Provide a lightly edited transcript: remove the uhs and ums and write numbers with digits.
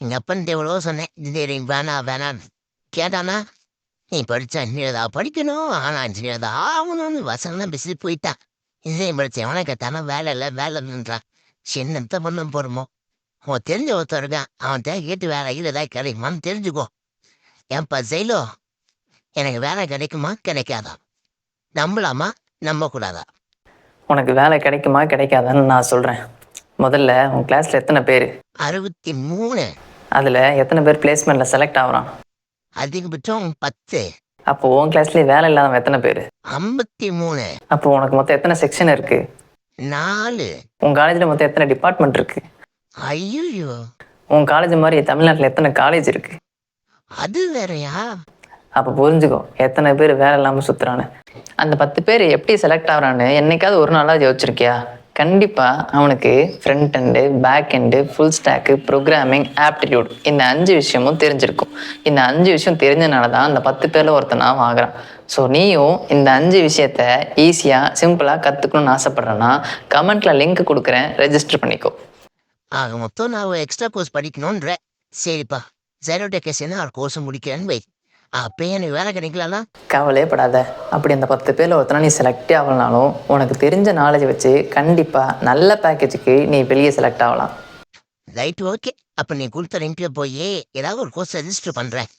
எங்கள் அப்பன்ட்டு எவ்வளோ சொன்னேன் இன்ஜினியரிங் வேணான்னு கேட்டானா நீ படித்தா இன்ஜினியர் தான் படிக்கணும் ஆனால் இன்ஜினியர் தான் ஆகணும்னு வசனம்லாம் பேசிட்டு போயிட்டான். இன்ஜினியரிங் படித்தேன் எவனை கேட்டானா வேலை இல்லை வேலை இல்லைன்றான். என்னத்த பண்ண போகிறோமோ உன் தெரிஞ்ச ஒருத்தர் இருக்கான் அவன்கிட்ட கேட்டு வேலை இல்லை ஏதாவது கிடைக்குமான்னு தெரிஞ்சுக்கோ. ஏன்பா ஜெயிலோ எனக்கு வேலை கிடைக்குமா கிடைக்காதா, நம்பலாமா நம்பக்கூடாதா? உனக்கு வேலை கிடைக்குமா கிடைக்காதான்னு நான் சொல்கிறேன். முதல்ல உன் கிளாஸில் எத்தனை பேர்? 63. அதில் எத்தனை பேர் பிளேஸ்மெண்ட்டில் செலக்ட் ஆகுறான்? அதிகபட்சம் 10. அப்போ உன் கிளாஸ்லேயே வேலை இல்லாதவன் எத்தனை பேர்? 53. அப்போ உனக்கு மொத்தம் எத்தனை செக்ஷன் இருக்குது? 4. உன் காலேஜில் மொத்தம் எத்தனை டிபார்ட்மெண்ட் இருக்குது? ஐயோ உன் காலேஜ் மாதிரி தமிழ்நாட்டில் எத்தனை காலேஜ் இருக்குது? அது வேறயா? அப்போ புரிஞ்சுக்கோ எத்தனை பேர் வேலை இல்லாமல் சுற்றுறான்னு. அந்த 10 பேர் எப்படி செலக்ட் ஆகிறான்னு என்னைக்காவது ஒரு நாளாக யோசிச்சிருக்கியா? கண்டிப்பாக அவனுக்கு front end, back end, full stack, programming, aptitude இந்த 5 விஷயமும் தெரிஞ்சிருக்கும். இந்த 5 விஷயம் தெரிஞ்சனால தான் அந்த 10 பேரில் ஒருத்தனாக ஆகிறான். ஸோ நீயும் இந்த 5 விஷயத்த ஈஸியாக சிம்பிளாக கற்றுக்கணும்னு ஆசைப்பட்றேன்னா கமெண்ட்டில் லிங்க் கொடுக்குறேன், ரெஜிஸ்டர் பண்ணிக்கோ. ஆக மொத்தம் நான் ஒரு எக்ஸ்ட்ரா கோர்ஸ் படிக்கணுன்ற. சரிப்பா ஜெரோடெக்கேஷன் ஒரு கோர்ஸ் முடிக்கிறேன்னு வை. அப்பயே எனக்கு வேலை கிடைக்கலாம். கவலையே படாத. அப்படி அந்த 10 பேரில் ஒருத்தனா நீ செலக்டே ஆகலனாலும் உனக்கு தெரிஞ்ச நாலேஜ் வச்சு கண்டிப்பாக நல்ல பேக்கேஜுக்கு நீ வெளியே செலக்ட் ஆகலாம். Right okay. அப்போ நீ கொடுத்த லிங்க்ல போய் ஏதாவது ஒரு கோர்ஸ் ரெஜிஸ்டர் பண்ணுறேன்.